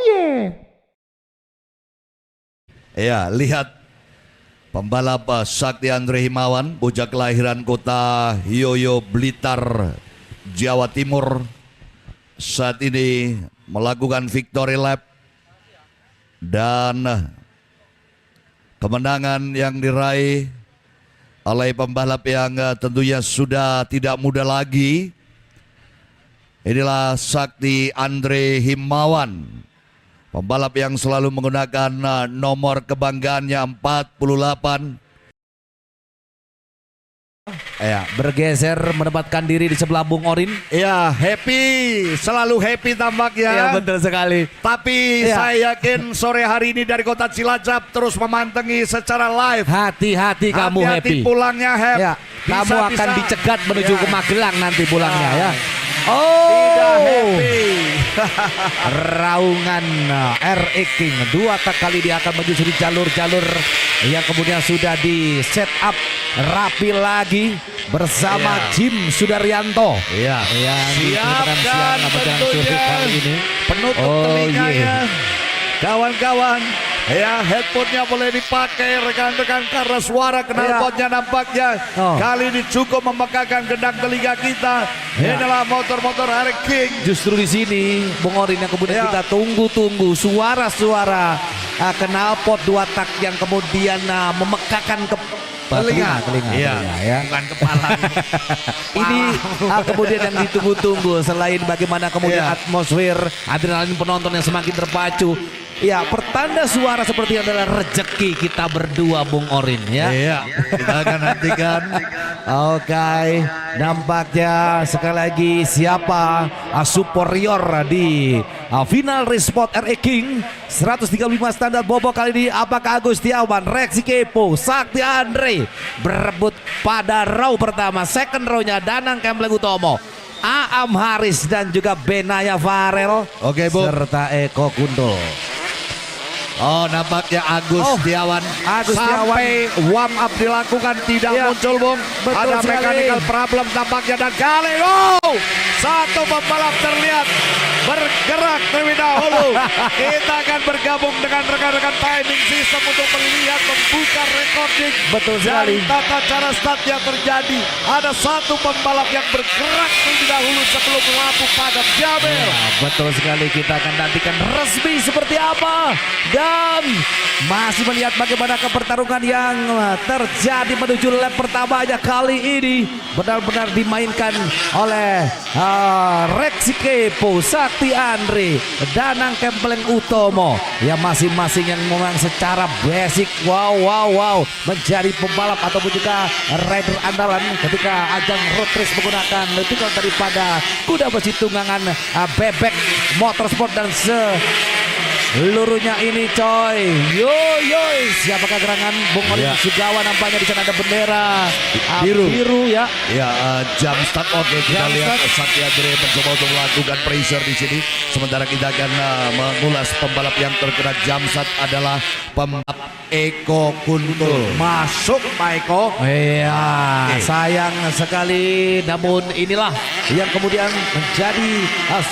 yeah. Ya, lihat pembalap Sakti Andre Himawan, bocah kelahiran kota Hioyo Blitar, Jawa Timur, saat ini melakukan victory lap dan kemenangan yang diraih oleh pembalap yang tentunya sudah tidak muda lagi. Inilah Sakti Andre Himawan, pembalap yang selalu menggunakan nomor kebanggaannya 48. Ya, bergeser menempatkan diri di sebelah Bung Orin. Ya, happy, selalu happy tampaknya. Ya, betul sekali. Tapi Ya, saya yakin sore hari ini dari kota Cilacap terus memantengi secara live. hati-hati kamu Hati-hati happy. pulangnya happy. Ya, kamu akan dicegat menuju Ya. ke Magelang nanti pulangnya ya. Tidak happy. Raungan RE King 2 tak kali dia akan menyusuri jalur-jalur yang kemudian sudah di set up rapi lagi bersama Ya. Jim Sudaryanto. Iya. Yang Siapkan siang tentunya kali ini. penutup Oh, telinganya. iya. Kawan-kawan, ya headphone-nya boleh dipakai rekan-rekan karena suara knalpotnya nampaknya kali ini cukup memekakan gendang telinga kita. Ya. Inilah motor-motor RE King. Justru di sini Bung Orin yang kemudian Ya. kita tunggu-tunggu suara-suara knalpot 2 tak yang kemudian memekakan ke telinga Iya, ya. bukan kepala. Ini kemudian yang ditunggu-tunggu selain bagaimana kemudian Iya. atmosfer adrenalin penonton yang semakin terpacu. Ya, pertanda suara seperti adalah rezeki kita berdua Bung Orin ya. Iya, kita akan nantikan. Oke, nampaknya sekali lagi siapa superior di final race spot RE King 135 standar bobok kali ini. Apakah Agus Setiawan, Reksi Kepo, Sakti Andre berebut pada row pertama, second row-nya Danang Kemleng Utomo, Aam Haris dan juga Benaya Farel. Oke, Bu. Serta Eko Kuntul. Oh, nampaknya Agus Setiawan Agus sampai warm up dilakukan tidak Ya, muncul, Bung. betul Ada sekali. mechanical problem tampaknya dan kali satu pembalap terlihat bergerak terlebih dahulu. Kita akan bergabung dengan rekan-rekan timing system untuk melihat membuka recording. Betul sekali. Dan tata cara startnya terjadi. Ada satu pembalap yang bergerak terlebih dahulu sebelum lampu padam Jamil. Ya, betul sekali, kita akan nantikan resmi seperti apa dan masih melihat bagaimana pertarungan yang terjadi menuju lap pertamanya kali ini benar-benar dimainkan oleh Reksi Kepo, Sakti Andre, Danang Kempleng Utomo yang masing-masing yang memang secara basic wow menjadi pembalap ataupun juga rider andalan ketika ajang road race menggunakan tunggal daripada kuda besi tunggangan bebek motorsport dan seluruhnya ini coy. Yo siapakah gerangan Bung Orin Ya. Sugawa, nampaknya di sana ada bendera Biru. ya. Ya, jam start oke, kita Jam lihat start. Sakti Andre mencoba untuk melakukan pressure di sini. Sementara kita akan mengulas pembalap yang terkena jam start adalah pembalap Eko Kuntul. Masuk Pak Eko. Iya, Oke. sayang sekali, namun inilah yang kemudian menjadi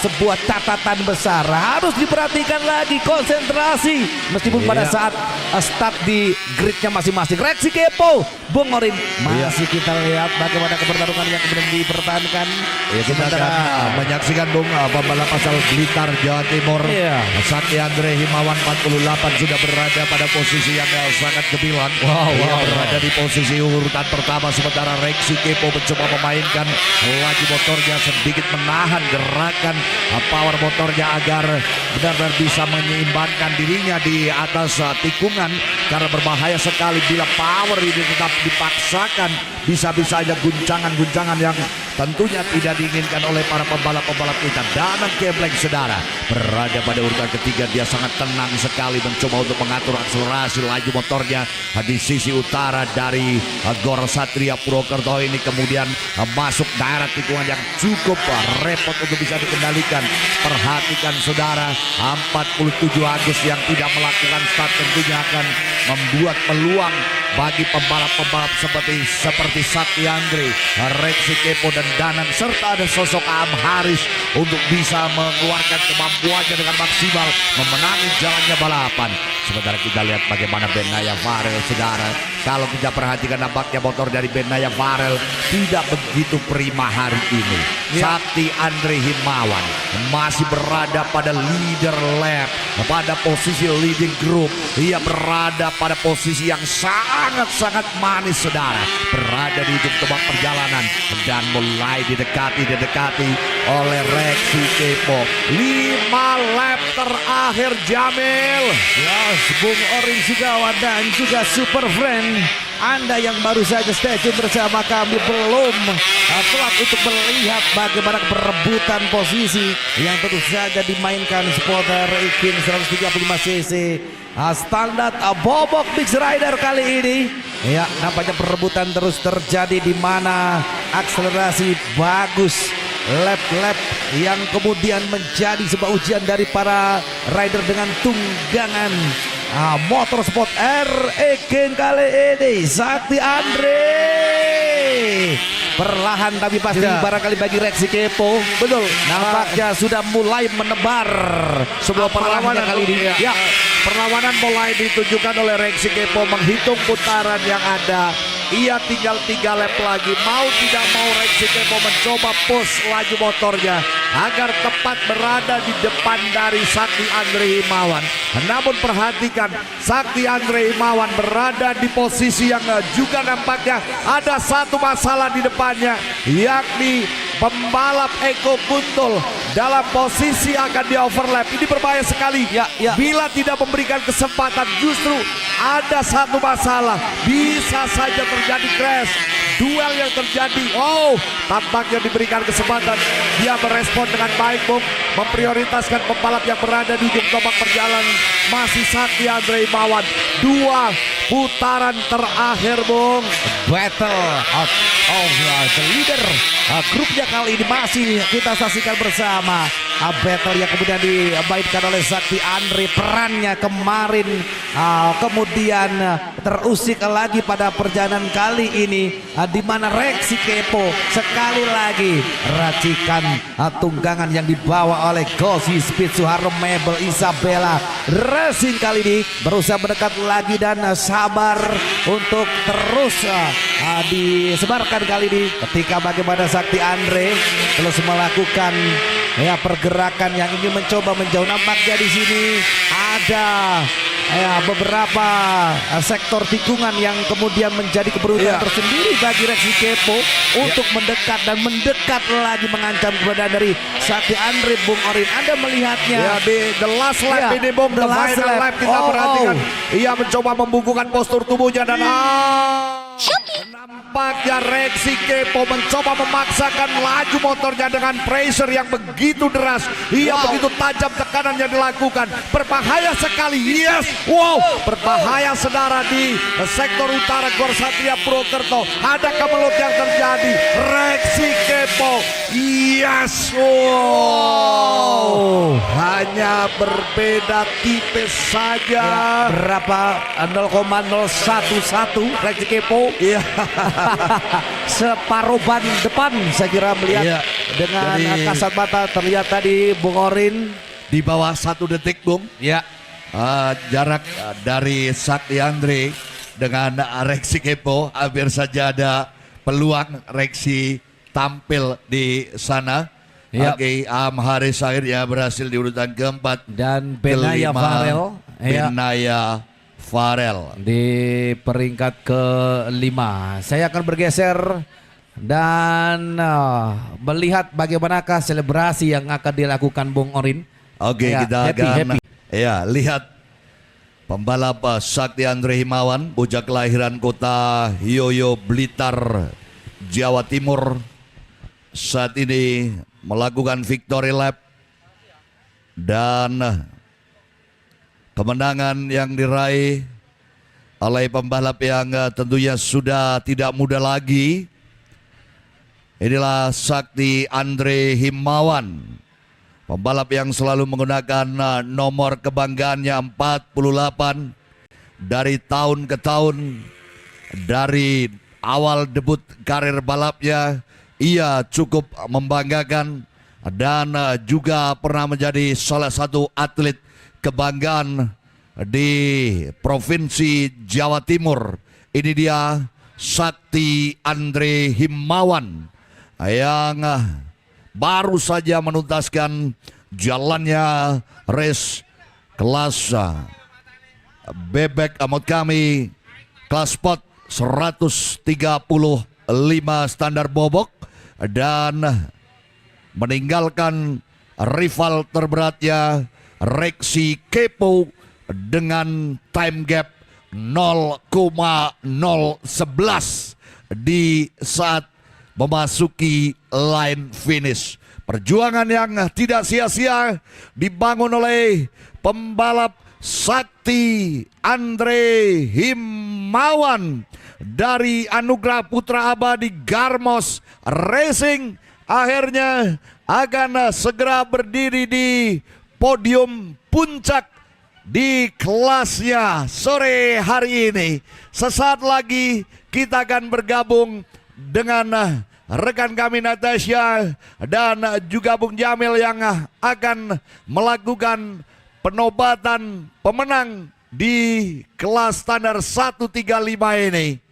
sebuah catatan besar. Harus diperhatikan lagi, konsentrasi meskipun pada Iya. saat start di gridnya masing-masing. Reksi Kepo, Bung Orin masih kita lihat bagaimana pertarungan yang kemudian dipertahankan. Ya, kita akan menyaksikan Bung pembalap asal Blitar Jawa Timur. Iya. Sakti Andre Himawan 48 sudah berada pada posisi yang sangat gemilang. Ia berada di posisi urutan pertama, sementara Reksi Kepo mencoba memainkan laju motornya, sedikit menahan gerakan power motornya agar benar-benar bisa menyeimbangkan dirinya di atas tikungan, karena berbahaya sekali bila power ini tetap dipaksakan, bisa-bisa aja guncangan-guncangan yang tentunya tidak diinginkan oleh para pembalap-pembalap kita. Danang Kempleng saudara berada pada urutan ketiga, dia sangat tenang sekali mencoba untuk mengatur akselerasi laju motornya di sisi utara dari Gor Satria Purwokerto ini, kemudian masuk daerah tikungan yang cukup repot untuk bisa dikendalikan. Perhatikan saudara, 47 Agus yang tidak melakukan start tentunya akan membuat peluang bagi pembalap-pembalap seperti Sakti Andre, Reksi Kepo dan Danan serta ada sosok Am Haris untuk bisa mengeluarkan kemampuannya dengan maksimal memenangi jalannya balapan. Sementara kita lihat bagaimana Benaya Farel, saudara. Kalau kita perhatikan nampaknya motor dari Benaya Farel tidak begitu prima hari ini. Sakti Andre Himawan masih berada pada leader lap, pada posisi leading group. Ia berada pada posisi yang sangat-sangat manis, saudara. Berada di ujung tombak perjalanan dan mulai didekati oleh Rexy Kepo. 5 lap terakhir, Jamil. Yes, Bung Orin Sigawan dan juga Super Friend. Anda yang baru saja stay tune bersama kami belum telat untuk melihat bagaimana perebutan posisi yang tentu saja dimainkan spotter Ikin 135cc standar bobok Mix Rider kali ini. Ya, nampaknya perebutan terus terjadi di mana akselerasi bagus, lap-lap yang kemudian menjadi sebuah ujian dari para rider dengan tunggangan motorsport King kali ini. Sakti Andre perlahan tapi pasti barangkali bagi Rexy Kepo, betul, nampaknya sudah mulai menebar sebuah perlawanan kali ini. Ya, perlawanan mulai ditunjukkan oleh Rexy Kepo, menghitung putaran yang ada. Ia tinggal 3 lap lagi. Mau tidak mau Rexy Kepo mencoba push laju motornya agar tepat berada di depan dari Sakti Andre Himawan. Namun perhatikan, Sakti Andre Himawan berada di posisi yang juga nampaknya ada satu masalah di depannya, yakni pembalap Eko Kuntul dalam posisi akan di overlap. Ini berbahaya sekali. Bila tidak memberikan kesempatan, justru ada satu masalah, bisa saja terjadi crash. Duel yang terjadi, tampaknya diberikan kesempatan. Dia merespon dengan baik, Bung, memprioritaskan pembalap yang berada di ujung tombak perjalanan. Masih Sakti Andre Himawan. 2 putaran terakhir, Bung. Battle of the leader grupnya kali ini masih kita saksikan bersama. Battle yang kemudian dimainkan oleh Sakti Andre, perannya kemarin kemudian terusik lagi pada perjalanan kali ini, di mana Rexy Kepo sekali lagi racikan tunggangan yang dibawa oleh Gosi Speed Suharno Mebel Isabella Racing kali ini berusaha mendekat lagi dan sabar untuk terus disebarkan kali ini, ketika bagaimana Sakti Andre terus melakukan pergerakan yang ingin mencoba menjauh. Nampaknya di sini ada beberapa sektor tikungan yang kemudian menjadi keberuntungan tersendiri bagi Rexy Kepo untuk mendekat dan mendekat lagi mengancam keberadaan dari Sakti Andre. Bung Orin, Anda melihatnya di the last lap ini, Bung, the final lap kita perhatikan. Ia mencoba membukukan postur tubuhnya dan nampaknya Rexy Kepo mencoba memaksakan laju motornya dengan pressure yang begitu deras. Ia begitu tajam tekanan yang dilakukan. Berbahaya sekali. Berbahaya, saudara, di sektor utara Gor Satria Purwokerto. Ada kemelut yang terjadi. Rexy Kepo, hanya berbeda tipis saja. Berapa 0,011 Rexy Kepo. Separuh ban depan saya kira melihat dengan kasat mata terlihat tadi, Bung Orin, di bawah 1 detik, Bung. Jarak dari Sakti Andre dengan Rexy Kepo, hampir saja ada peluang Rexy tampil di sana. Am Haris akhirnya berhasil di urutan keempat dan Benaya Farel di peringkat ke-5. Saya akan bergeser dan melihat bagaimanakah selebrasi yang akan dilakukan, Bung Orin. Kita akan lihat pembalap Sakti Andre Himawan, bocah kelahiran kota Hioyo, Blitar, Jawa Timur, saat ini melakukan victory lap dan kemenangan yang diraih oleh pembalap yang tentunya sudah tidak muda lagi. Inilah Sakti Andre Himawan, pembalap yang selalu menggunakan nomor kebanggaannya 48 dari tahun ke tahun. Dari awal debut karir balapnya ia cukup membanggakan dan juga pernah menjadi salah satu atlet kebanggaan di Provinsi Jawa Timur. Ini dia Sakti Andre Himawan yang baru saja menuntaskan jalannya race kelas bebek amot kami kelas pot 135 standar bobok dan meninggalkan rival terberatnya Rexy Kepo dengan time gap 0,011 di saat memasuki line finish. Perjuangan yang tidak sia-sia dibangun oleh pembalap Sakti Andre Himawan dari Anugerah Putra Abadi Garmos Racing. Akhirnya akan segera berdiri di podium puncak di kelasnya sore hari ini. Sesaat lagi kita akan bergabung dengan rekan kami Natasha dan juga Bung Jamil yang akan melakukan penobatan pemenang di kelas standar 135 ini.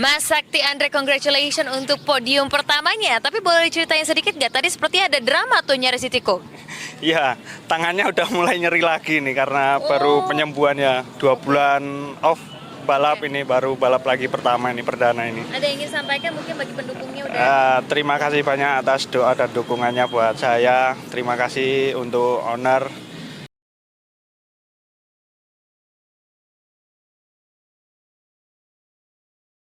Mas Sakti Andre, congratulations untuk podium pertamanya. Tapi boleh diceritain sedikit nggak? Tadi seperti ada drama tuh Nyaris Tiko. Iya, tangannya udah mulai nyeri lagi nih karena baru penyembuhannya 2 bulan off balap. Ini baru balap lagi pertama ini, perdana ini. Ada yang ingin sampaikan mungkin bagi pendukungnya udah? Terima kasih banyak atas doa dan dukungannya buat saya. Terima kasih untuk owner